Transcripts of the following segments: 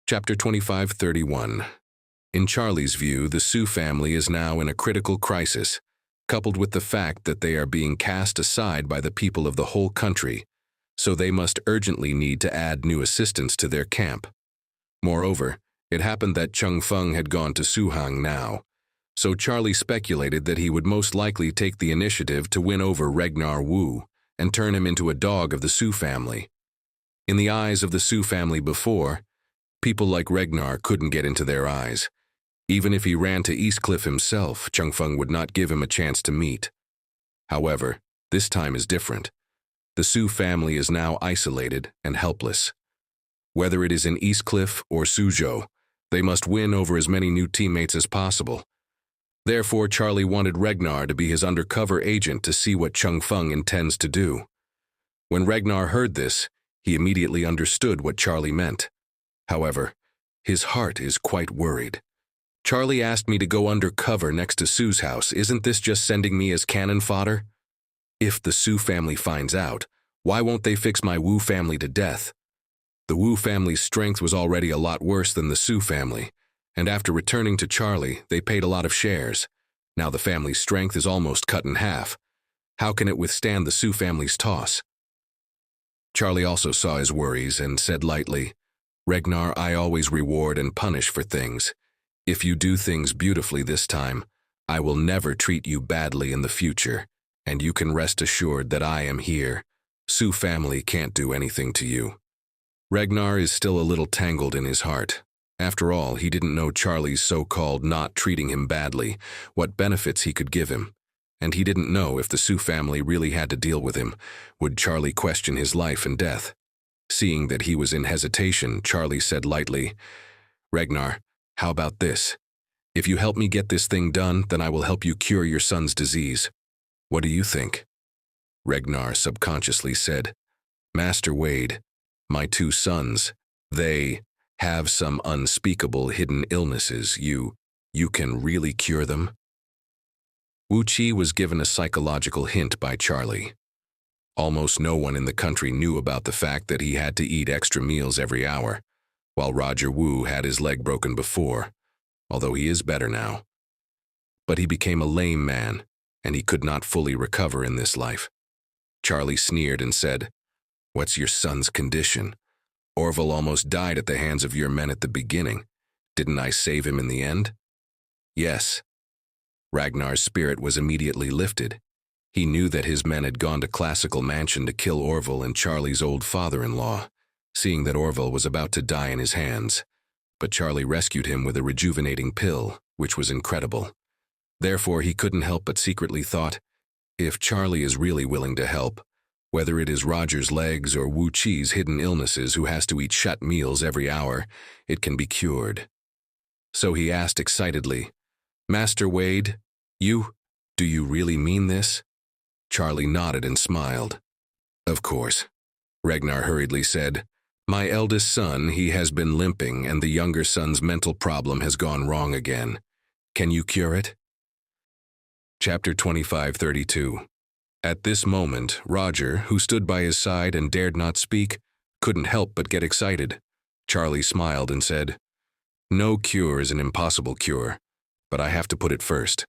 Chapter 25:31. In Charlie's view, the Sue family is now in a critical crisis, coupled with the fact that they are being cast aside by the people of the whole country, so they must urgently need to add new assistants to their camp. Moreover, it happened that Chung Feng had gone to Suhang now, so Charlie speculated that he would most likely take the initiative to win over Regnar Wu and turn him into a dog of the Sue family. In the eyes of the Sue family before, people like Regnar couldn't get into their eyes. Even if he ran to Eastcliff himself, Chung Feng would not give him a chance to meet. However, this time is different. The Sue family is now isolated and helpless. Whether it is in Eastcliff or Suzhou, they must win over as many new teammates as possible. Therefore, Charlie wanted Regnar to be his undercover agent to see what Chung Feng intends to do. When Regnar heard this, he immediately understood what Charlie meant. However, his heart is quite worried. Charlie asked me to go undercover next to Sue's house. Isn't this just sending me as cannon fodder? If the Sue family finds out, why won't they fix my Wu family to death? The Wu family's strength was already a lot worse than the Sue family, and after returning to Charlie, they paid a lot of shares. Now the family's strength is almost cut in half. How can it withstand the Sue family's toss? Charlie also saw his worries and said lightly, "Regnar, I always reward and punish for things. If you do things beautifully this time, I will never treat you badly in the future, and you can rest assured that I am here. Sue family can't do anything to you." Regnar is still a little tangled in his heart. After all, he didn't know Charlie's so-called not treating him badly, what benefits he could give him. And he didn't know if the Sue family really had to deal with him, would Charlie question his life and death? Seeing that he was in hesitation, Charlie said lightly, "Regnar, how about this? If you help me get this thing done, then I will help you cure your son's disease. What do you think?" Regnar subconsciously said, "Master Wade, my two sons, they have some unspeakable hidden illnesses. You can really cure them?" Wu Qi was given a psychological hint by Charlie. Almost no one in the country knew about the fact that he had to eat extra meals every hour, while Roger Wu had his leg broken before, although he is better now. But he became a lame man, and he could not fully recover in this life. Charlie sneered and said, "What's your son's condition? Orville almost died at the hands of your men at the beginning. Didn't I save him in the end?" "Yes." Ragnar's spirit was immediately lifted. He knew that his men had gone to Classical Mansion to kill Orville and Charlie's old father-in-law, seeing that Orville was about to die in his hands. But Charlie rescued him with a rejuvenating pill, which was incredible. Therefore, he couldn't help but secretly thought, if Charlie is really willing to help, whether it is Roger's legs or Wu Qi's hidden illnesses who has to eat shut meals every hour, it can be cured. So he asked excitedly, "Master Wade, do you really mean this?" Charlie nodded and smiled. "Of course." Regnar hurriedly said, "My eldest son, he has been limping, and the younger son's mental problem has gone wrong again. Can you cure it?" Chapter 25:32. At this moment, Roger, who stood by his side and dared not speak, couldn't help but get excited. Charlie smiled and said, "No cure is an impossible cure, but I have to put it first.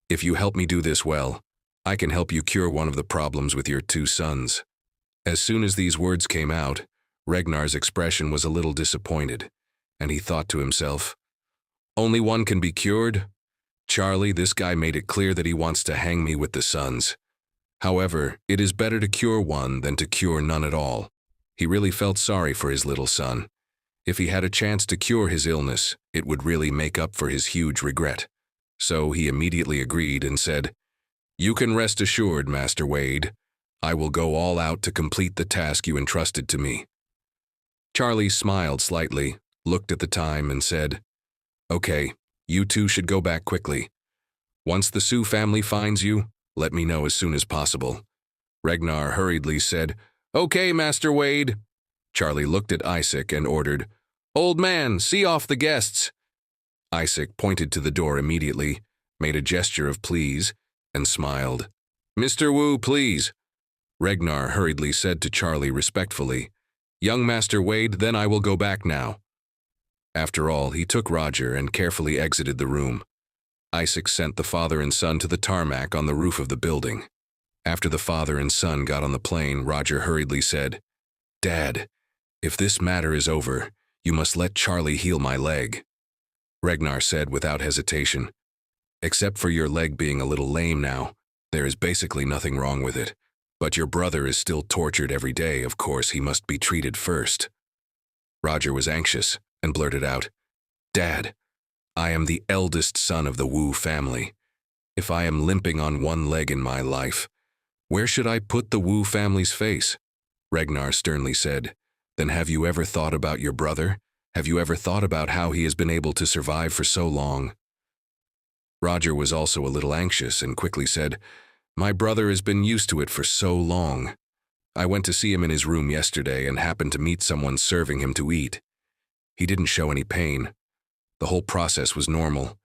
If you help me do this well, I can help you cure one of the problems with your two sons." As soon as these words came out, Regnar's expression was a little disappointed, and he thought to himself, "Only one can be cured? Charlie, this guy made it clear that he wants to hang me with the sons. However, it is better to cure one than to cure none at all." He really felt sorry for his little son. If he had a chance to cure his illness, it would really make up for his huge regret. So he immediately agreed and said, "You can rest assured, Master Wade. I will go all out to complete the task you entrusted to me." Charlie smiled slightly, looked at the time, and said, "Okay, you two should go back quickly. Once the Sue family finds you, let me know as soon as possible." Regnar hurriedly said, "Okay, Master Wade." Charlie looked at Isaac and ordered, "Old man, see off the guests." Isaac pointed to the door immediately, made a gesture of please, and smiled. "Mr. Wu, please." Regnar hurriedly said to Charlie respectfully, "Young Master Wade, then I will go back now." After all, he took Roger and carefully exited the room. Isaac sent the father and son to the tarmac on the roof of the building. After the father and son got on the plane, Roger hurriedly said, "Dad, if this matter is over, you must let Charlie heal my leg." Regnar said without hesitation, "Except for your leg being a little lame now, there is basically nothing wrong with it. But your brother is still tortured every day. Of course, he must be treated first." Roger was anxious and blurted out, "Dad, I am the eldest son of the Wu family. If I am limping on one leg in my life, where should I put the Wu family's face?" Regnar sternly said, "Then have you ever thought about your brother? Have you ever thought about how he has been able to survive for so long?" Roger was also a little anxious and quickly said, "My brother has been used to it for so long. I went to see him in his room yesterday and happened to meet someone serving him to eat. He didn't show any pain. The whole process was normal.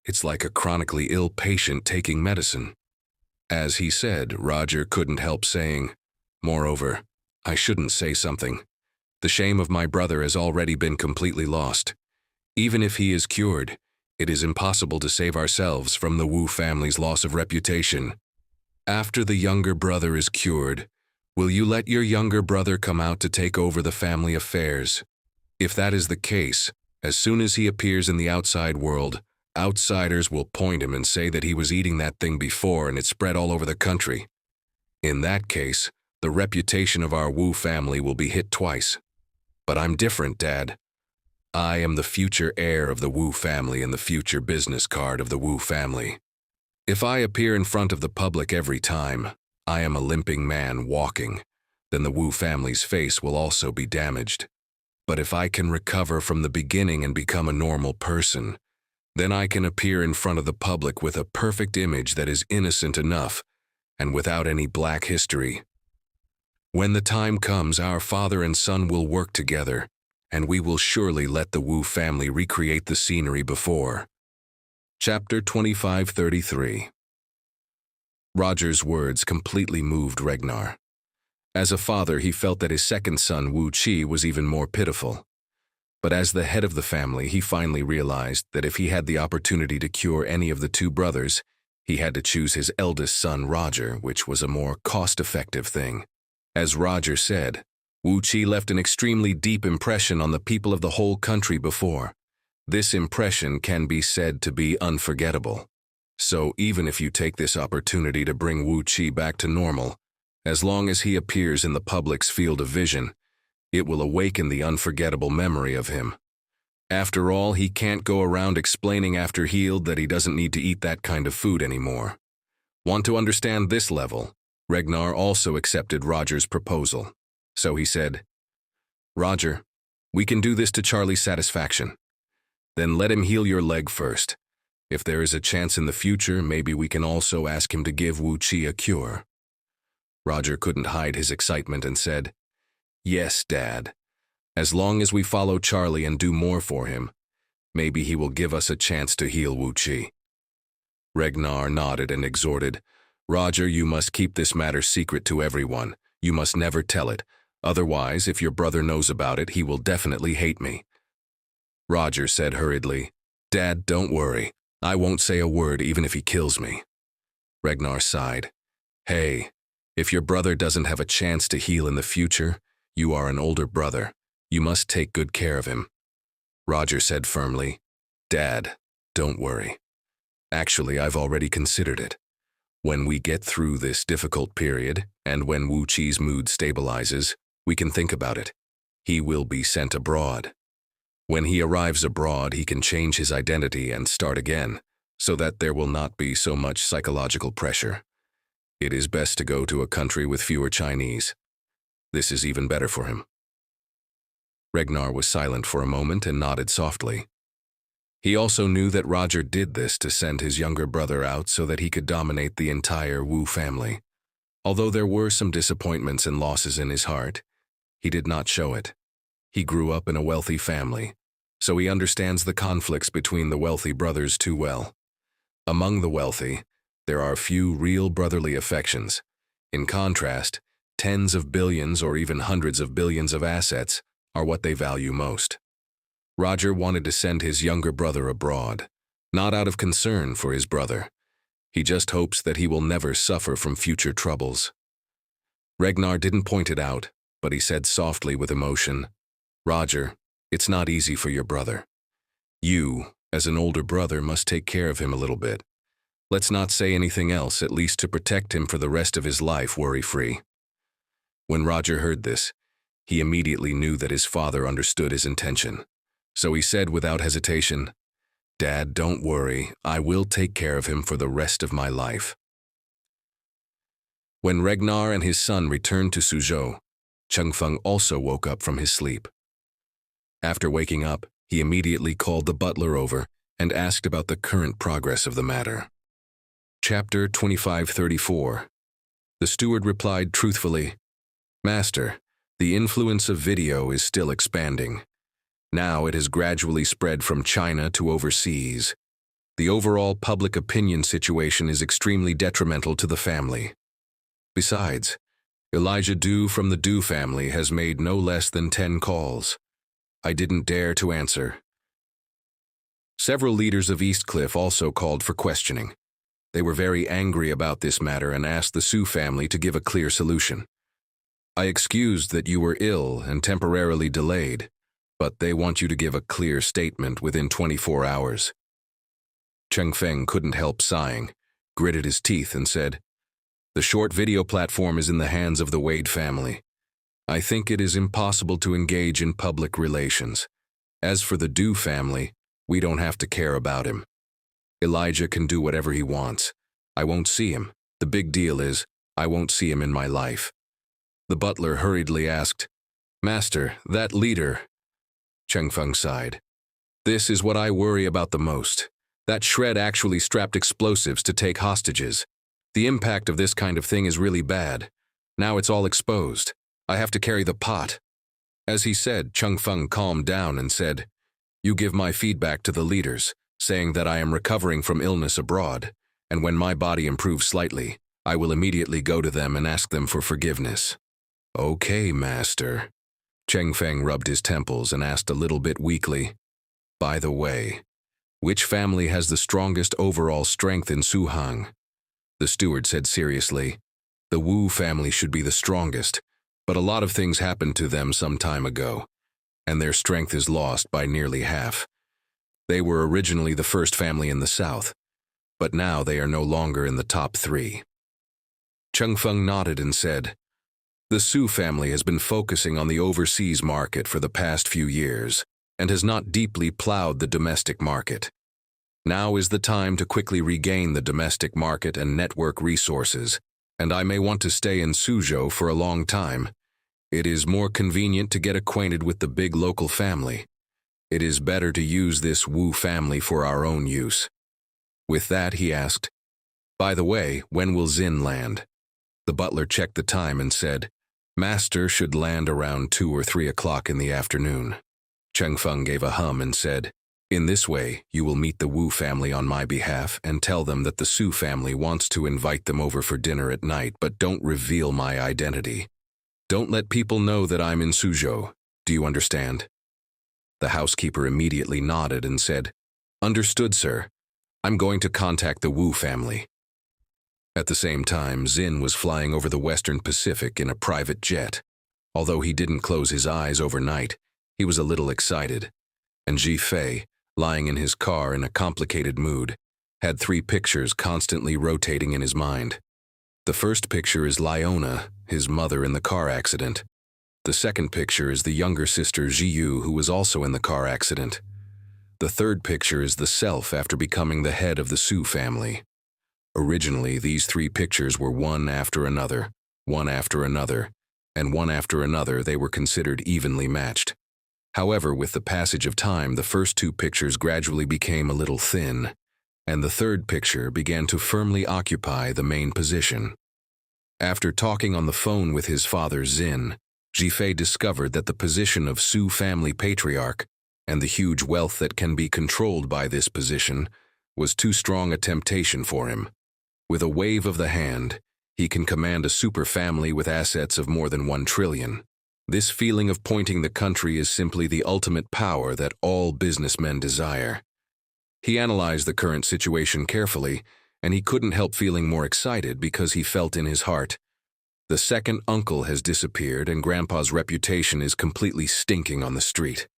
It's like a chronically ill patient taking medicine." As he said, Roger couldn't help saying, "Moreover, I shouldn't say something. The shame of my brother has already been completely lost. Even if he is cured, it is impossible to save ourselves from the Wu family's loss of reputation. After the younger brother is cured, will you let your younger brother come out to take over the family affairs? If that is the case, as soon as he appears in the outside world, outsiders will point him and say that he was eating that thing before and it spread all over the country. In that case, the reputation of our Wu family will be hit twice. But I'm different, Dad. I am the future heir of the Wu family and the future business card of the Wu family. If I appear in front of the public every time I am a limping man walking, then the Wu family's face will also be damaged. But if I can recover from the beginning and become a normal person, then I can appear in front of the public with a perfect image that is innocent enough and without any black history. When the time comes, our father and son will work together, and we will surely let the Wu family recreate the scenery before." Chapter 2533. Roger's words completely moved Regnar. As a father, he felt that his second son, Wu Qi, was even more pitiful. But as the head of the family, he finally realized that if he had the opportunity to cure any of the two brothers, he had to choose his eldest son, Roger, which was a more cost-effective thing. As Roger said, Wu Qi left an extremely deep impression on the people of the whole country before. This impression can be said to be unforgettable. So even if you take this opportunity to bring Wu Qi back to normal, as long as he appears in the public's field of vision, it will awaken the unforgettable memory of him. After all, he can't go around explaining after healed that he doesn't need to eat that kind of food anymore. Want to understand this level? Regnar also accepted Roger's proposal. So he said, "Roger, we can do this to Charlie's satisfaction. Then let him heal your leg first. If there is a chance in the future, maybe we can also ask him to give Wu Qi a cure." Roger couldn't hide his excitement and said, "Yes, Dad. As long as we follow Charlie and do more for him, maybe he will give us a chance to heal Wu Qi." Regnar nodded and exhorted, "Roger, you must keep this matter secret to everyone. You must never tell it. Otherwise, if your brother knows about it, he will definitely hate me." Roger said hurriedly, "Dad, don't worry. I won't say a word even if he kills me." Regnar sighed. "Hey, if your brother doesn't have a chance to heal in the future, you are an older brother. You must take good care of him." Roger said firmly, "Dad, don't worry. Actually, I've already considered it. When we get through this difficult period, and when Wu Qi's mood stabilizes, we can think about it. He will be sent abroad. When he arrives abroad, he can change his identity and start again, so that there will not be so much psychological pressure. It is best to go to a country with fewer Chinese. This is even better for him." Regnar was silent for a moment and nodded softly. He also knew that Roger did this to send his younger brother out so that he could dominate the entire Wu family. Although there were some disappointments and losses in his heart, he did not show it. He grew up in a wealthy family, so he understands the conflicts between the wealthy brothers too well. Among the wealthy, there are few real brotherly affections. In contrast, tens of billions or even hundreds of billions of assets are what they value most. Roger wanted to send his younger brother abroad, not out of concern for his brother. He just hopes that he will never suffer from future troubles. Regnar didn't point it out, but he said softly with emotion, "Roger, it's not easy for your brother. You, as an older brother, must take care of him a little bit. Let's not say anything else, at least to protect him for the rest of his life worry-free." When Roger heard this, he immediately knew that his father understood his intention. So he said without hesitation, "Dad, don't worry, I will take care of him for the rest of my life." When Regnar and his son returned to Suzhou, Chengfeng also woke up from his sleep. After waking up, he immediately called the butler over and asked about the current progress of the matter. Chapter 2534. The steward replied truthfully, "Master, the influence of video is still expanding. Now it has gradually spread from China to overseas. The overall public opinion situation is extremely detrimental to the family. Besides, Elijah Du from the Du family has made no less than 10 calls. I didn't dare to answer." Several leaders of Eastcliff also called for questioning. They were very angry about this matter and asked the Sue family to give a clear solution. "I excused that you were ill and temporarily delayed, but they want you to give a clear statement within 24 hours. Chengfeng couldn't help sighing, gritted his teeth and said, "The short video platform is in the hands of the Wade family. I think it is impossible to engage in public relations. As for the Du family, we don't have to care about him. Elijah can do whatever he wants. I won't see him. The big deal is, I won't see him in my life." The butler hurriedly asked, "Master, that leader..." Chengfeng sighed. "This is what I worry about the most. That shred actually strapped explosives to take hostages. The impact of this kind of thing is really bad. Now it's all exposed. I have to carry the pot." As he said, Chengfeng calmed down and said, "You give my feedback to the leaders, saying that I am recovering from illness abroad, and when my body improves slightly, I will immediately go to them and ask them for forgiveness." "Okay, master." Chengfeng rubbed his temples and asked a little bit weakly, "By the way, which family has the strongest overall strength in Suhang?" The steward said seriously, "The Wu family should be the strongest, but a lot of things happened to them some time ago, and their strength is lost by nearly half. They were originally the first family in the south, but now they are no longer in the top 3. Chengfeng nodded and said, "The Sue family has been focusing on the overseas market for the past few years and has not deeply plowed the domestic market. Now is the time to quickly regain the domestic market and network resources, and I may want to stay in Suzhou for a long time. It is more convenient to get acquainted with the big local family. It is better to use this Wu family for our own use." With that, he asked, "By the way, when will Xin land?" The butler checked the time and said, "Master should land around 2 or 3 o'clock in the afternoon." Chengfeng gave a hum and said, "In this way, you will meet the Wu family on my behalf and tell them that the Sue family wants to invite them over for dinner at night, but don't reveal my identity. Don't let people know that I'm in Suzhou. Do you understand?" The housekeeper immediately nodded and said, "Understood, sir. I'm going to contact the Wu family." At the same time, Xin was flying over the Western Pacific in a private jet. Although he didn't close his eyes overnight, he was a little excited. And Ji Fei, lying in his car in a complicated mood, had 3 pictures constantly rotating in his mind. The first picture is Leona, his mother in the car accident. The second picture is the younger sister Jiyu, who was also in the car accident. The third picture is the self after becoming the head of the Sue family. Originally, these 3 pictures were one after another, and one after another they were considered evenly matched. However, with the passage of time, the first 2 pictures gradually became a little thin, and the third picture began to firmly occupy the main position. After talking on the phone with his father Xin, Jifei discovered that the position of Sue family patriarch and the huge wealth that can be controlled by this position was too strong a temptation for him. With a wave of the hand, he can command a super family with assets of more than 1 trillion. This feeling of pointing the country is simply the ultimate power that all businessmen desire. He analyzed the current situation carefully, and he couldn't help feeling more excited because he felt in his heart, the second uncle has disappeared and Grandpa's reputation is completely stinking on the street.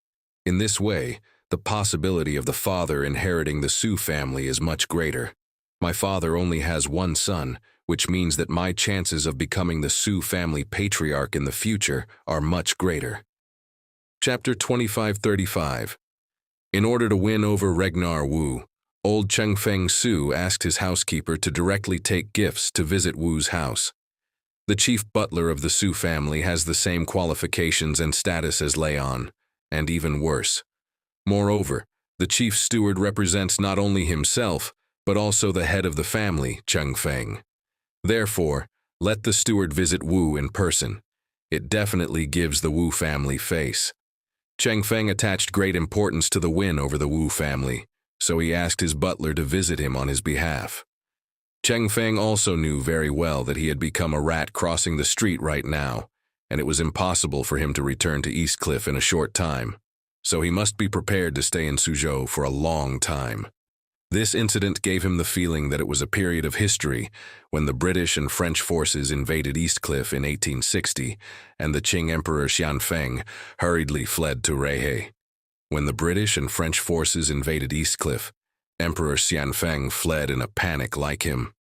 In this way, the possibility of the father inheriting the Sue family is much greater. My father only has one son, which means that my chances of becoming the Sue family patriarch in the future are much greater. Chapter 2535. In order to win over Regnar Wu, old Chengfeng Su asked his housekeeper to directly take gifts to visit Wu's house. The chief butler of the Su family has the same qualifications and status as Leon, and even worse. Moreover, the chief steward represents not only himself, but also the head of the family, Chengfeng. Therefore, let the steward visit Wu in person. It definitely gives the Wu family face. Chengfeng attached great importance to the win over the Wu family, so he asked his butler to visit him on his behalf. Chengfeng also knew very well that he had become a rat crossing the street right now, and it was impossible for him to return to Eastcliff in a short time, so he must be prepared to stay in Suzhou for a long time. This incident gave him the feeling that it was a period of history when the British and French forces invaded Eastcliff in 1860, and the Qing Emperor Xianfeng hurriedly fled to Rehe. When the British and French forces invaded Eastcliff, Emperor Xianfeng fled in a panic like him.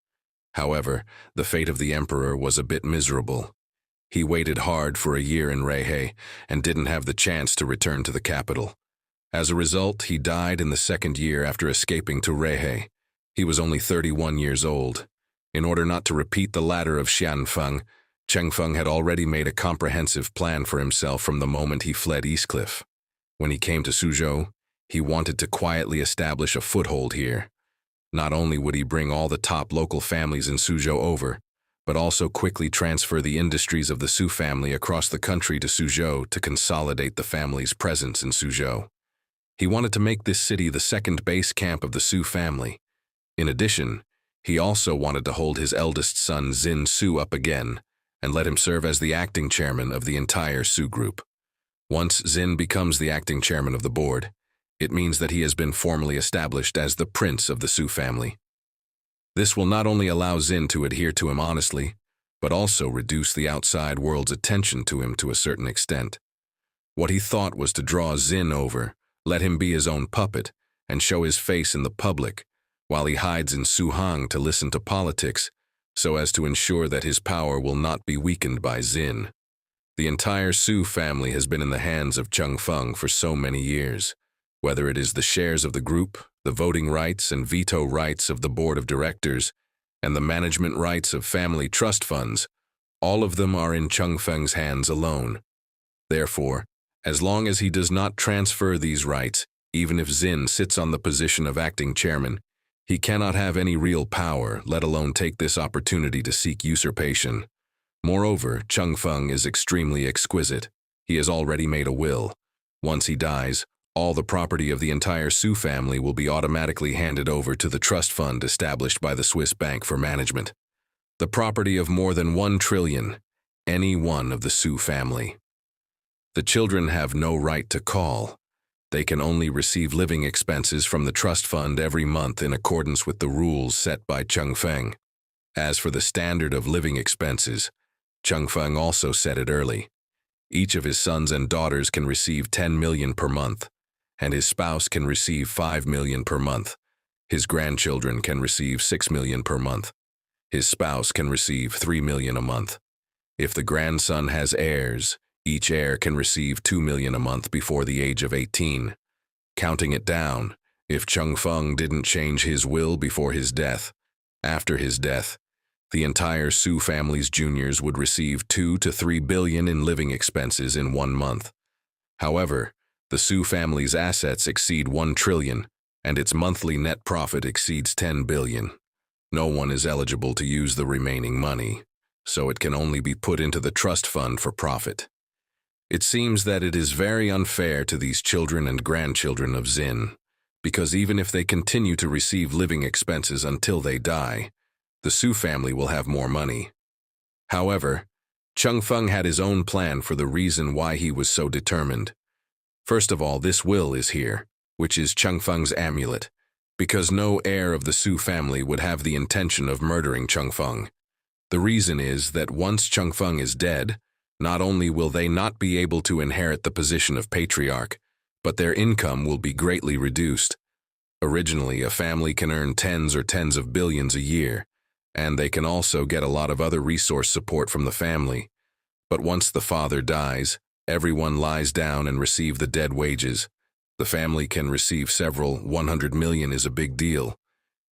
However, the fate of the emperor was a bit miserable. He waited hard for a year in Rehe and didn't have the chance to return to the capital. As a result, he died in the second year after escaping to Rehe. He was only 31 years old. In order not to repeat the ladder of Xianfeng, Chengfeng had already made a comprehensive plan for himself from the moment he fled Eastcliff. When he came to Suzhou, he wanted to quietly establish a foothold here. Not only would he bring all the top local families in Suzhou over, but also quickly transfer the industries of the Su family across the country to Suzhou to consolidate the family's presence in Suzhou. He wanted to make this city the second base camp of the Su family. In addition, he also wanted to hold his eldest son Xin Su up again and let him serve as the acting chairman of the entire Su group. Once Xin becomes the acting chairman of the board, it means that he has been formally established as the prince of the Su family. This will not only allow Xin to adhere to him honestly, but also reduce the outside world's attention to him to a certain extent. What he thought was to draw Xin over, let him be his own puppet, and show his face in the public, while he hides in Suhang to listen to politics, so as to ensure that his power will not be weakened by Xin. The entire Su family has been in the hands of Chengfeng for so many years. Whether it is the shares of the group, the voting rights and veto rights of the board of directors, and the management rights of family trust funds, all of them are in Chengfeng's hands alone. Therefore, as long as he does not transfer these rights, even if Xin sits on the position of acting chairman, he cannot have any real power, let alone take this opportunity to seek usurpation. Moreover, Chengfeng is extremely exquisite. He has already made a will. Once he dies, all the property of the entire Su family will be automatically handed over to the trust fund established by the Swiss Bank for Management. The property of more than 1 trillion, any one of the Su family. The children have no right to call. They can only receive living expenses from the trust fund every month in accordance with the rules set by Chengfeng. As for the standard of living expenses, Chengfeng also set it early. Each of his sons and daughters can receive 10 million per month, and his spouse can receive 5 million per month. His grandchildren can receive 6 million per month. His spouse can receive 3 million a month. If the grandson has heirs, each heir can receive 2 million a month before the age of 18. Counting it down, if Chengfeng didn't change his will before his death, after his death, the entire Su family's juniors would receive 2 to 3 billion in living expenses in 1 month. However, the Su family's assets exceed 1 trillion, and its monthly net profit exceeds 10 billion. No one is eligible to use the remaining money, so it can only be put into the trust fund for profit. It seems that it is very unfair to these children and grandchildren of Xin, because even if they continue to receive living expenses until they die, the Su family will have more money. However, Changfeng had his own plan for the reason why he was so determined. First of all, this will is here, which is Changfeng's amulet, because no heir of the Sue family would have the intention of murdering Changfeng. The reason is that once Changfeng is dead, not only will they not be able to inherit the position of patriarch, but their income will be greatly reduced. Originally, a family can earn tens of billions a year, and they can also get a lot of other resource support from the family. But once the father dies, everyone lies down and receive the dead wages. The family can receive several 100 million is a big deal,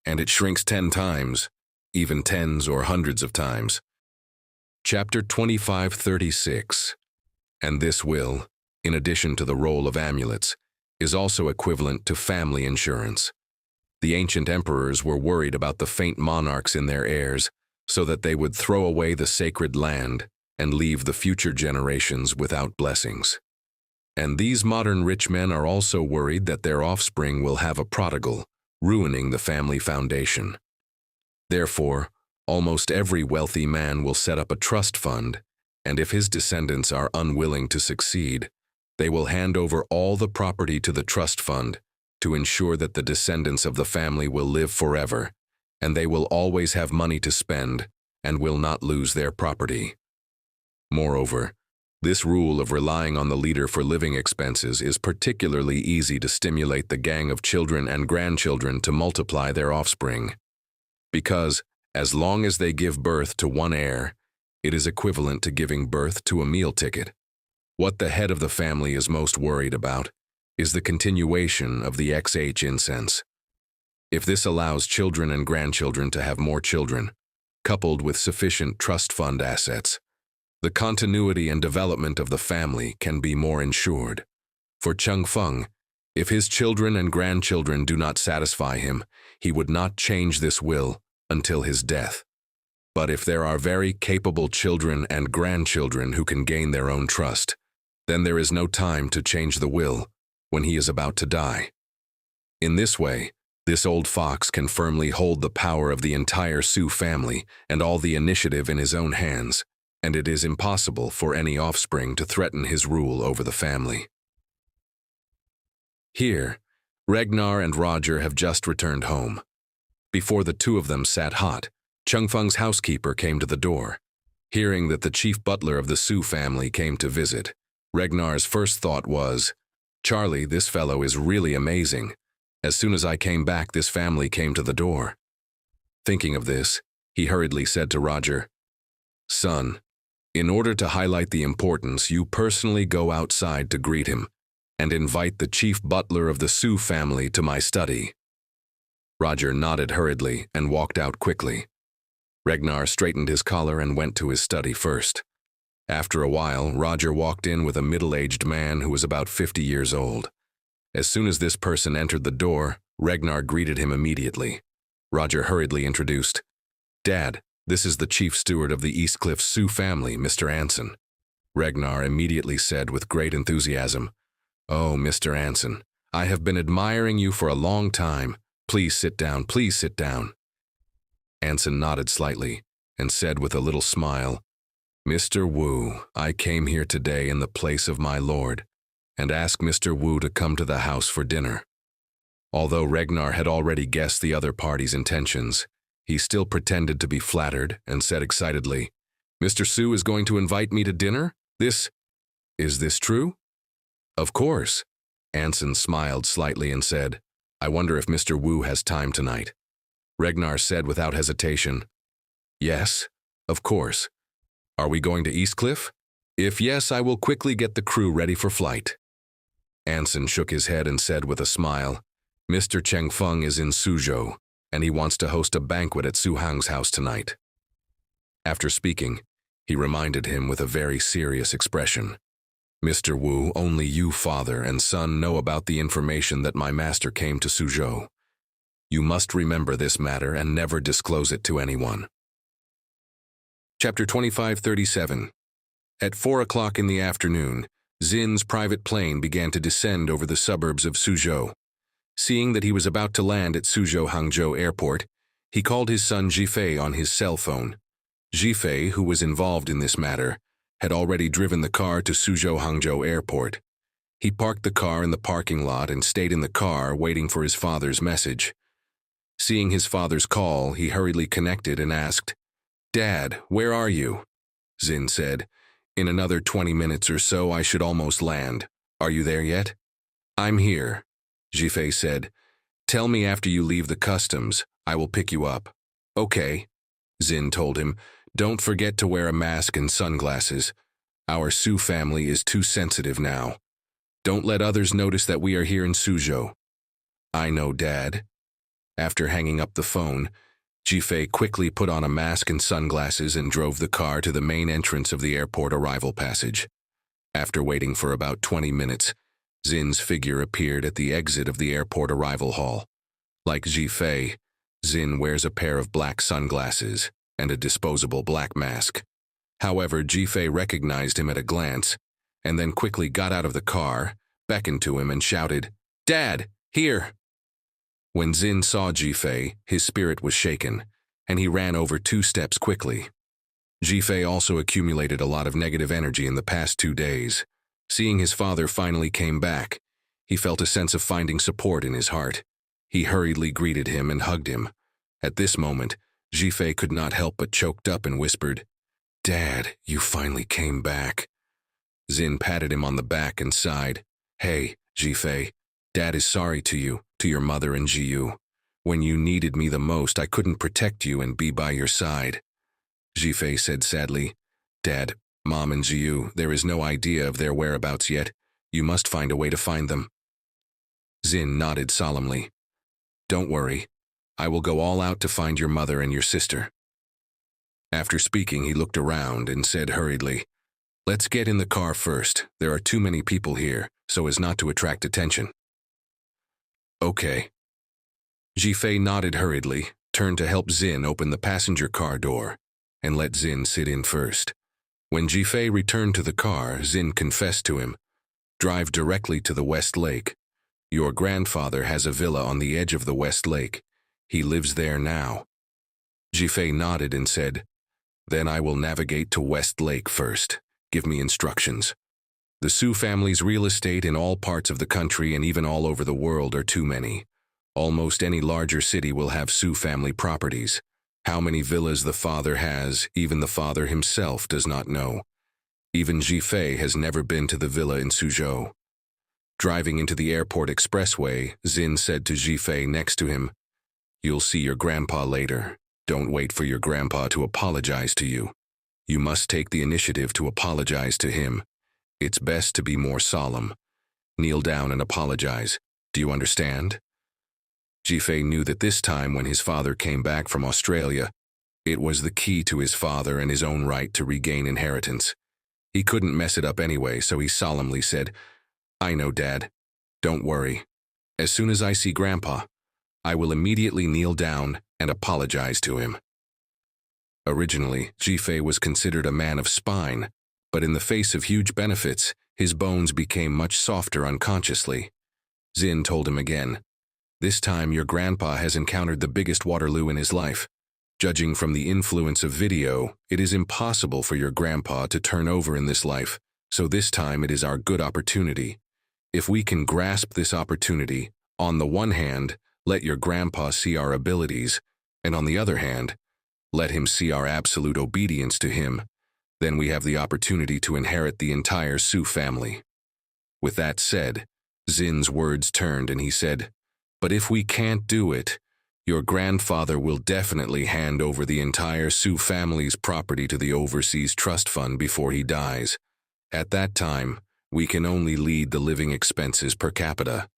and it shrinks 10 times, even tens or hundreds of times. Chapter 2536. And this will, in addition to the role of amulets, is also equivalent to family insurance. The ancient emperors were worried about the faint monarchs in their heirs, so that they would throw away the sacred land and leave the future generations without blessings. And these modern rich men are also worried that their offspring will have a prodigal, ruining the family foundation. Therefore, almost every wealthy man will set up a trust fund, and if his descendants are unwilling to succeed, they will hand over all the property to the trust fund to ensure that the descendants of the family will live forever, and they will always have money to spend and will not lose their property. Moreover, this rule of relying on the leader for living expenses is particularly easy to stimulate the gang of children and grandchildren to multiply their offspring. Because, as long as they give birth to one heir, it is equivalent to giving birth to a meal ticket. What the head of the family is most worried about is the continuation of the XH incense. If this allows children and grandchildren to have more children, coupled with sufficient trust fund assets, the continuity and development of the family can be more ensured. For Changfeng, if his children and grandchildren do not satisfy him, he would not change this will until his death. But if there are very capable children and grandchildren who can gain their own trust, then there is no time to change the will when he is about to die. In this way, this old fox can firmly hold the power of the entire Sue family and all the initiative in his own hands, and it is impossible for any offspring to threaten his rule over the family. Here, Regnar and Roger have just returned home. Before the two of them sat hot, Changfeng's housekeeper came to the door. Hearing that the chief butler of the Sue family came to visit, Regnar's first thought was, "Charlie, this fellow is really amazing. As soon as I came back, this family came to the door." Thinking of this, he hurriedly said to Roger, "Son, in order to highlight the importance, you personally go outside to greet him and invite the chief butler of the Sue family to my study." Roger nodded hurriedly and walked out quickly. Regnar straightened his collar and went to his study first. After a while, Roger walked in with a middle-aged man who was about 50 years old. As soon as this person entered the door, Regnar greeted him immediately. Roger hurriedly introduced, "Dad, this is the chief steward of the Eastcliff Sue family, Mr. Anson." Regnar immediately said with great enthusiasm, "Oh, Mr. Anson, I have been admiring you for a long time. Please sit down, please sit down." Anson nodded slightly and said with a little smile, "Mr. Wu, I came here today in the place of my lord and asked Mr. Wu to come to the house for dinner." Although Regnar had already guessed the other party's intentions, he still pretended to be flattered and said excitedly, "Mr. Sue is going to invite me to dinner? Is this true?" "Of course." Anson smiled slightly and said, "I wonder if Mr. Wu has time tonight." Regnar said without hesitation, "Yes, of course. Are we going to Eastcliff? If yes, I will quickly get the crew ready for flight." Anson shook his head and said with a smile, "Mr. Changfeng is in Suzhou, and he wants to host a banquet at Su Hang's house tonight." After speaking, he reminded him with a very serious expression, "Mr. Wu, only you, father and son, know about the information that my master came to Suzhou. You must remember this matter and never disclose it to anyone." Chapter 2537. At 4 o'clock in the afternoon, Zin's private plane began to descend over the suburbs of Suzhou. Seeing that he was about to land at Suzhou Hangzhou Airport, he called his son Jifei on his cell phone. Jifei, who was involved in this matter, had already driven the car to Suzhou Hangzhou Airport. He parked the car in the parking lot and stayed in the car waiting for his father's message. Seeing his father's call, he hurriedly connected and asked, "Dad, where are you?" Zin said, "In another 20 minutes or so I should almost land. Are you there yet?" "I'm here," Jifei said. "Tell me after you leave the customs. I will pick you up." "Okay," Zin told him. "Don't forget to wear a mask and sunglasses. Our Sue family is too sensitive now. Don't let others notice that we are here in Suzhou." "I know, Dad." After hanging up the phone, Jifei quickly put on a mask and sunglasses and drove the car to the main entrance of the airport arrival passage. After waiting for about 20 minutes, Zin's figure appeared at the exit of the airport arrival hall. Like Jifei, Zin wears a pair of black sunglasses and a disposable black mask. However, Jifei recognized him at a glance, and then quickly got out of the car, beckoned to him and shouted, "Dad, here!" When Zin saw Jifei, his spirit was shaken, and he ran over 2 steps quickly. Jifei also accumulated a lot of negative energy in the past 2 days. Seeing his father finally came back, he felt a sense of finding support in his heart. He hurriedly greeted him and hugged him. At this moment, Jifei could not help but choked up and whispered, "Dad, you finally came back." Zin patted him on the back and sighed. "Hey, Jifei, Dad is sorry to you, to your mother and Jiyu. When you needed me the most, I couldn't protect you and be by your side." Jifei said sadly, "Dad, Mom and Jiyu, there is no idea of their whereabouts yet. You must find a way to find them." Zin nodded solemnly. "Don't worry. I will go all out to find your mother and your sister." After speaking, he looked around and said hurriedly, "Let's get in the car first. There are too many people here, so as not to attract attention." "Okay." Jifei nodded hurriedly, turned to help Zin open the passenger car door, and let Zin sit in first. When Jifei returned to the car, Zin confessed to him, "Drive directly to the West Lake. Your grandfather has a villa on the edge of the West Lake. He lives there now." Jifei nodded and said, "Then I will navigate to West Lake first. Give me instructions. The Sue family's real estate in all parts of the country and even all over the world are too many. Almost any larger city will have Sue family properties. How many villas the father has, even the father himself does not know. Even Jifei has never been to the villa in Suzhou." Driving into the airport expressway, Zin said to Jifei next to him, "You'll see your grandpa later. Don't wait for your grandpa to apologize to you. You must take the initiative to apologize to him. It's best to be more solemn. Kneel down and apologize. Do you understand?" Jifei knew that this time when his father came back from Australia, it was the key to his father and his own right to regain inheritance. He couldn't mess it up anyway, so he solemnly said, "I know, Dad. Don't worry. As soon as I see Grandpa, I will immediately kneel down and apologize to him." Originally, Jifei was considered a man of spine, but in the face of huge benefits, his bones became much softer unconsciously. Zin told him again, "This time your grandpa has encountered the biggest Waterloo in his life. Judging from the influence of video, it is impossible for your grandpa to turn over in this life, so this time it is our good opportunity. If we can grasp this opportunity, on the one hand, let your grandpa see our abilities, and on the other hand, let him see our absolute obedience to him, then we have the opportunity to inherit the entire Sue family." With that said, Zin's words turned and he said, "But if we can't do it, your grandfather will definitely hand over the entire Sue family's property to the Overseas Trust Fund before he dies. At that time, we can only lead the living expenses per capita."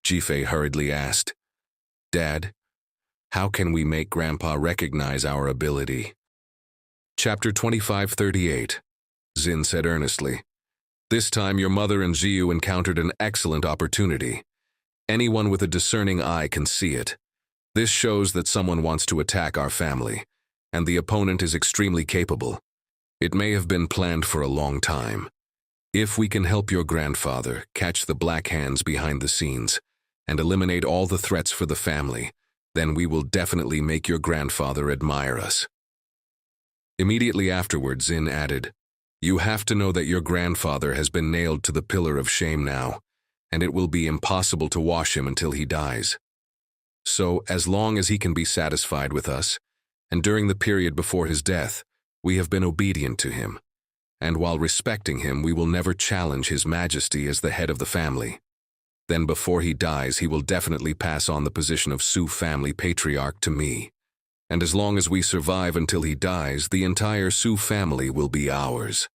Jifei hurriedly asked, "Dad, how can we make Grandpa recognize our ability?" Chapter 2538. Zin said earnestly, "This time your mother and Jiyu encountered an excellent opportunity. Anyone with a discerning eye can see it. This shows that someone wants to attack our family, and the opponent is extremely capable. It may have been planned for a long time. If we can help your grandfather catch the black hands behind the scenes and eliminate all the threats for the family, then we will definitely make your grandfather admire us." Immediately afterward, Zin added, You have to know that your grandfather has been nailed to the pillar of shame now, and it will be impossible to wash him until he dies. So, as long as he can be satisfied with us, and during the period before his death, we have been obedient to him. And while respecting him, we will never challenge his majesty as the head of the family. Then before he dies, he will definitely pass on the position of Sue family patriarch to me. And as long as we survive until he dies, the entire Sue family will be ours.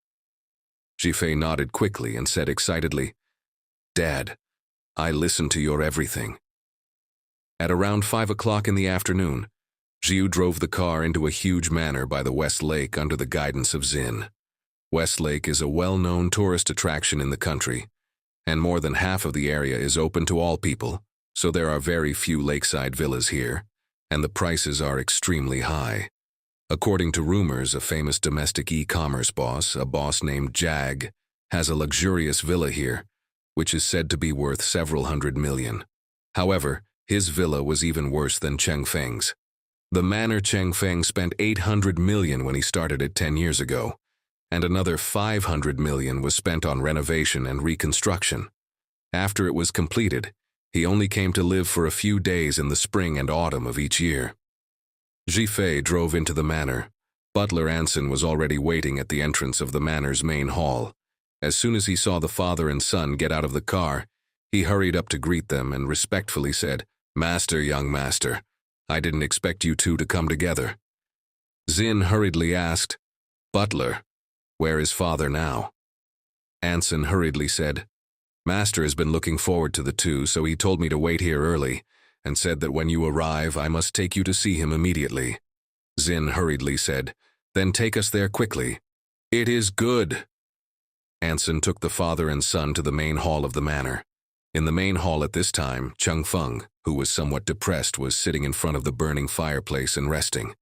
Jifei nodded quickly and said excitedly, Dad, I listen to your everything. At around 5 o'clock in the afternoon, Jiu drove the car into a huge manor by the West Lake under the guidance of Xin. West Lake is a well-known tourist attraction in the country, and more than half of the area is open to all people, so there are very few lakeside villas here, and the prices are extremely high. According to rumors, a famous domestic e-commerce boss, a boss named Jag, has a luxurious villa here, which is said to be worth several hundred million. However, his villa was even worse than Cheng Feng's. The manor Cheng Feng spent 800 million when he started it 10 years ago, and another 500 million was spent on renovation and reconstruction. After it was completed, he only came to live for a few days in the spring and autumn of each year. Jifei drove into the manor. Butler Anson was already waiting at the entrance of the manor's main hall. As soon as he saw the father and son get out of the car, he hurried up to greet them and respectfully said, Master, young master, I didn't expect you two to come together. Xin hurriedly asked, Butler, where is father now? Anson hurriedly said, Master has been looking forward to the two, so he told me to wait here early, and said that when you arrive, I must take you to see him immediately. Xin hurriedly said, Then take us there quickly. It is good. Anson took the father and son to the main hall of the manor. In the main hall at this time, Cheng Feng, who was somewhat depressed, was sitting in front of the burning fireplace and resting.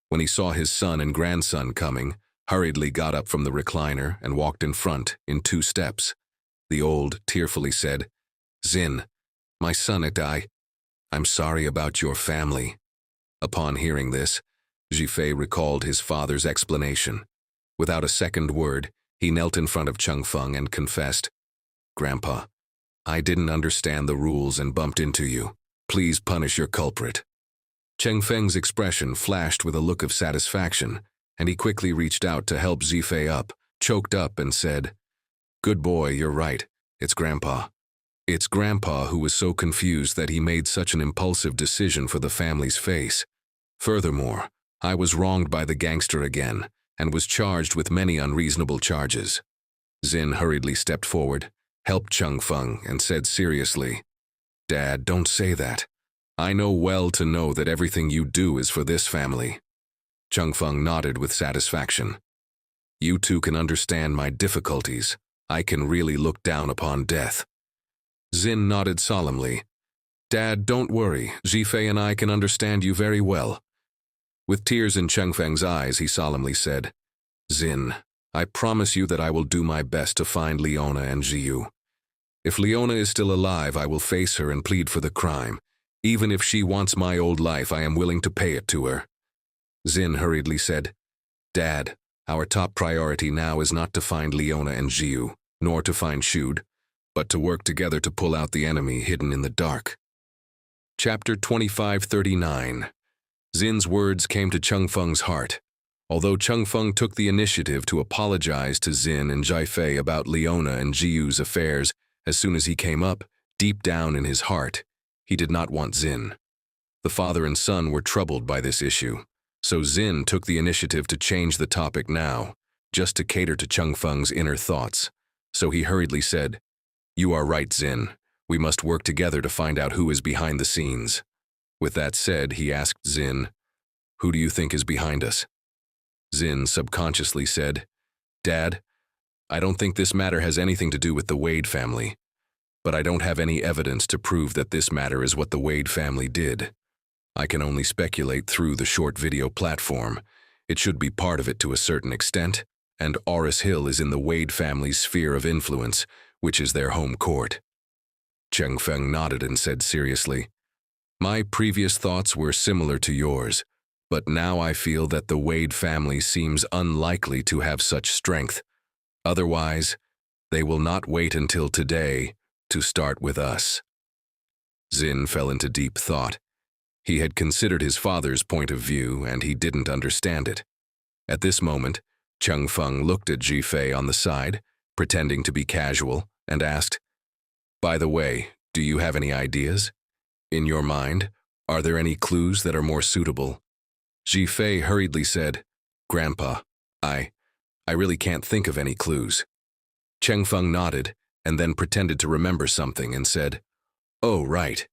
When he saw his son and grandson coming, hurriedly got up from the recliner and walked in front in 2 steps. The old tearfully said, Xin, my son I'm sorry about your family. Upon hearing this, Jifei recalled his father's explanation. Without a second word, he knelt in front of Cheng Feng and confessed, Grandpa, I didn't understand the rules and bumped into you. Please punish your culprit. Cheng Feng's expression flashed with a look of satisfaction, and he quickly reached out to help Jifei up, choked up and said, Good boy, you're right. It's Grandpa. It's Grandpa who was so confused that he made such an impulsive decision for the family's face. Furthermore, I was wronged by the gangster again, and was charged with many unreasonable charges. Xin hurriedly stepped forward, helped Cheng Feng, and said seriously, Dad, don't say that. I know well to know that everything you do is for this family. Cheng Feng nodded with satisfaction. You two can understand my difficulties. I can really look down upon death. Xin nodded solemnly. Dad, don't worry. Jifei and I can understand you very well. With tears in Cheng Feng's eyes, he solemnly said, Xin, I promise you that I will do my best to find Leona and Jiu. If Leona is still alive, I will face her and plead for the crime. Even if she wants my old life, I am willing to pay it to her. Xin hurriedly said, Dad, our top priority now is not to find Leona and Jiu, nor to find Shud, but to work together to pull out the enemy hidden in the dark. Chapter 2539. Xin's words came to Cheng Feng's heart. Although Cheng Feng took the initiative to apologize to Xin and Jifei about Leona and Jiu's affairs as soon as he came up, deep down in his heart, he did not want Xin. The father and son were troubled by this issue, so Xin took the initiative to change the topic now, just to cater to Cheng Feng's inner thoughts. So he hurriedly said, You are right, Xin. We must work together to find out who is behind the scenes. With that said, he asked Xin, Who do you think is behind us? Xin subconsciously said, Dad, I don't think this matter has anything to do with the Wade family, but I don't have any evidence to prove that this matter is what the Wade family did. I can only speculate through the short video platform. It should be part of it to a certain extent, and Oris Hill is in the Wade family's sphere of influence, which is their home court. Cheng Feng nodded and said seriously, My previous thoughts were similar to yours, but now I feel that the Wade family seems unlikely to have such strength. Otherwise, they will not wait until today to start with us." Xin fell into deep thought. He had considered his father's point of view, and he didn't understand it. At this moment, Cheng Feng looked at Ji Fei on the side, pretending to be casual, and asked, "By the way, do you have any ideas? In your mind, are there any clues that are more suitable?" Ji Fei hurriedly said, "Grandpa, I really can't think of any clues." Cheng Feng nodded, and then pretended to remember something and said, "Oh, right.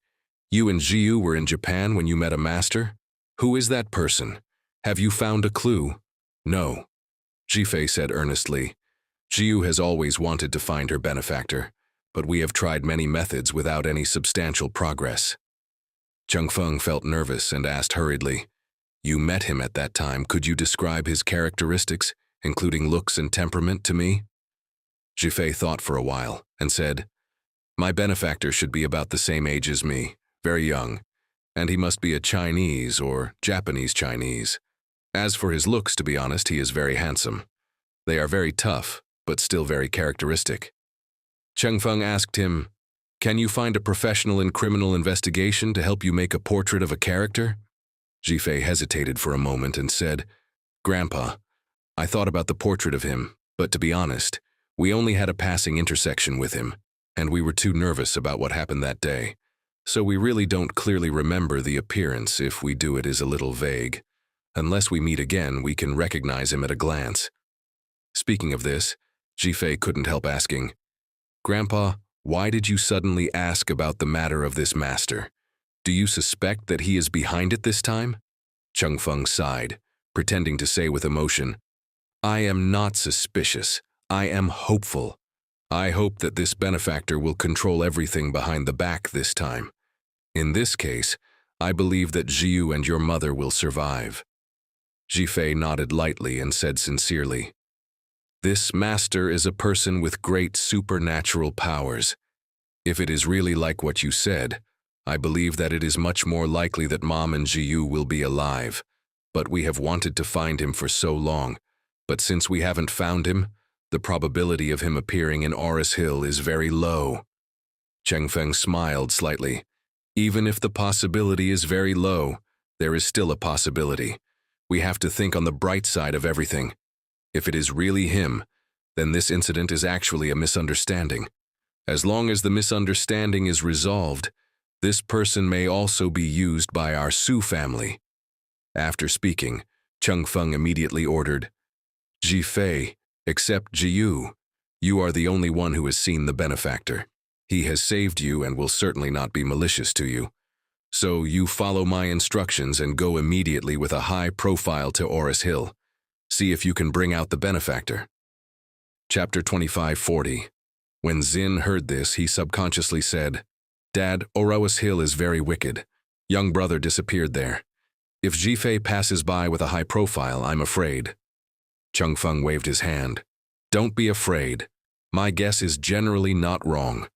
You and Jiu were in Japan when you met a master? Who is that person? Have you found a clue?" "No," Ji Fei said earnestly. "Jiu has always wanted to find her benefactor, but we have tried many methods without any substantial progress." Cheng Feng felt nervous and asked hurriedly, "You met him at that time. Could you describe his characteristics, including looks and temperament, to me?" Ji Fei thought for a while and said, "My benefactor should be about the same age as me, very young, and he must be a Chinese or Japanese Chinese. As for his looks, to be honest, he is very handsome. They are very tough, but still very characteristic." Cheng Feng asked him, "Can you find a professional in criminal investigation to help you make a portrait of a character?" Ji Fei hesitated for a moment and said, "Grandpa, I thought about the portrait of him, but to be honest, we only had a passing intersection with him, and we were too nervous about what happened that day. So we really don't clearly remember the appearance. If we do, it is a little vague. Unless we meet again, we can recognize him at a glance." Speaking of this, Ji Fei couldn't help asking, "Grandpa, why did you suddenly ask about the matter of this master? Do you suspect that he is behind it this time?" Cheng Feng sighed, pretending to say with emotion, "I am not suspicious. I am hopeful. I hope that this benefactor will control everything behind the back this time. In this case, I believe that Jiu and your mother will survive." Ji Fei nodded lightly and said sincerely, "This master is a person with great supernatural powers. If it is really like what you said, I believe that it is much more likely that Mom and Jiu will be alive. But we have wanted to find him for so long. But since we haven't found him, the probability of him appearing in Oris Hill is very low." Cheng Feng smiled slightly. "Even if the possibility is very low, there is still a possibility. We have to think on the bright side of everything. If it is really him, then this incident is actually a misunderstanding. As long as the misunderstanding is resolved, this person may also be used by our Sue family." After speaking, Cheng Feng immediately ordered, "Ji Fei, except Jiu, you are the only one who has seen the benefactor. He has saved you and will certainly not be malicious to you. So you follow my instructions and go immediately with a high profile to Oris Hill. See if you can bring out the benefactor." Chapter 2540. When Xin heard this, he subconsciously said, "Dad, Oris Hill is very wicked. Young brother disappeared there. If Ji Fei passes by with a high profile, I'm afraid." Cheng Feng waved his hand. "Don't be afraid. My guess is generally not wrong.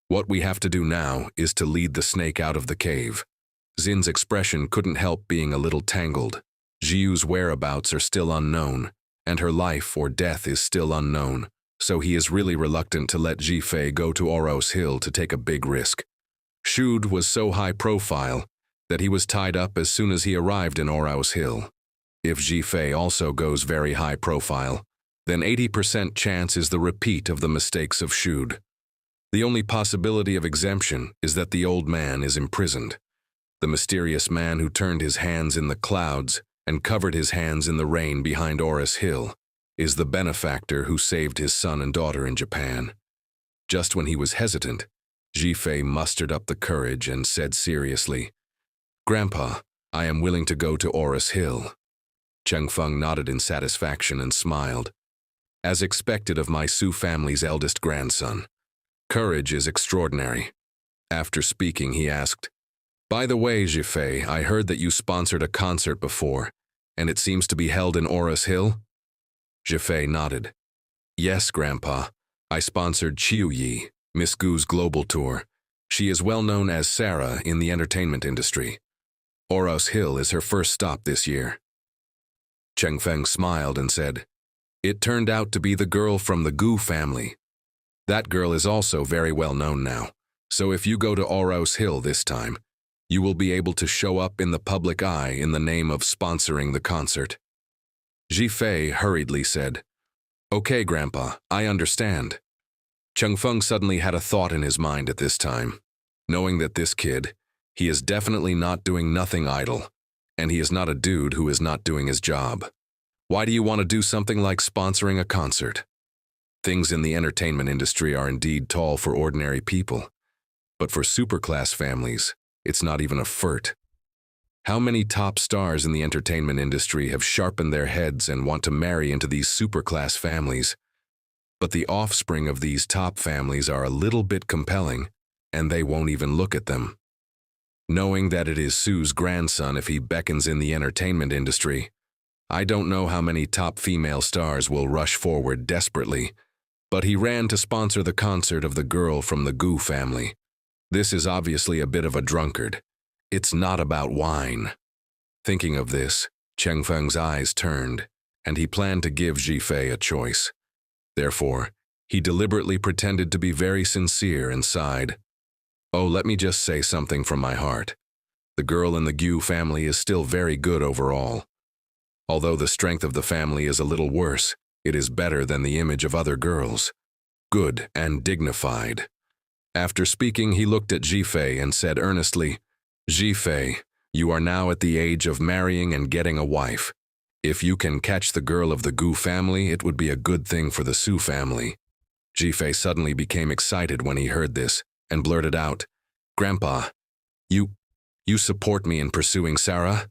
What we have to do now is to lead the snake out of the cave." Xin's expression couldn't help being a little tangled. Jiu's whereabouts are still unknown, and her life or death is still unknown, so he is really reluctant to let Ji Fei go to Oros Hill to take a big risk. Shud was so high profile that he was tied up as soon as he arrived in Oros Hill. If Ji Fei also goes very high profile, then 80% chance is the repeat of the mistakes of Shud. The only possibility of exemption is that the old man is imprisoned. The mysterious man who turned his hands in the clouds and covered his hands in the rain behind Oris Hill is the benefactor who saved his son and daughter in Japan. Just when he was hesitant, Ji Fei mustered up the courage and said seriously, "Grandpa, I am willing to go to Oris Hill." Cheng Feng nodded in satisfaction and smiled. "As expected of my Sue family's eldest grandson. Courage is extraordinary." After speaking, he asked, "By the way, Ji Fei, I heard that you sponsored a concert before, and it seems to be held in Oris Hill?" Ji Fei nodded. "Yes, Grandpa. I sponsored Chiu Yi, Miss Gu's global tour. She is well known as Sarah in the entertainment industry. Oros Hill is her first stop this year." Cheng Feng smiled and said, It turned out to be the girl from the Gu family. That girl is also very well known now, so if you go to Oros Hill this time, you will be able to show up in the public eye in the name of sponsoring the concert. Ji-Fei hurriedly said, "Okay, Grandpa, I understand." Cheng Feng suddenly had a thought in his mind at this time. Knowing that this kid, he is definitely not doing nothing idle, and he is not a dude who is not doing his job. Why do you want to do something like sponsoring a concert? Things in the entertainment industry are indeed tall for ordinary people, but for superclass families, it's not even a flirt. How many top stars in the entertainment industry have sharpened their heads and want to marry into these superclass families? But the offspring of these top families are a little bit compelling, and they won't even look at them. Knowing that it is Sue's grandson if he beckons in the entertainment industry, I don't know how many top female stars will rush forward desperately, but he ran to sponsor the concert of the girl from the Gu family. This is obviously a bit of a drunkard. It's not about wine. Thinking of this, Cheng Feng's eyes turned, and he planned to give Ji-Fei a choice. Therefore, he deliberately pretended to be very sincere and sighed, "Oh, let me just say something from my heart. The girl in the Gu family is still very good overall. Although the strength of the family is a little worse, it is better than the image of other girls. Good and dignified." After speaking, he looked at Ji-Fei and said earnestly, "Ji-Fei, you are now at the age of marrying and getting a wife. If you can catch the girl of the Gu family, it would be a good thing for the Sue family." Ji-Fei suddenly became excited when he heard this and blurted out, "Grandpa, you support me in pursuing Sarah?"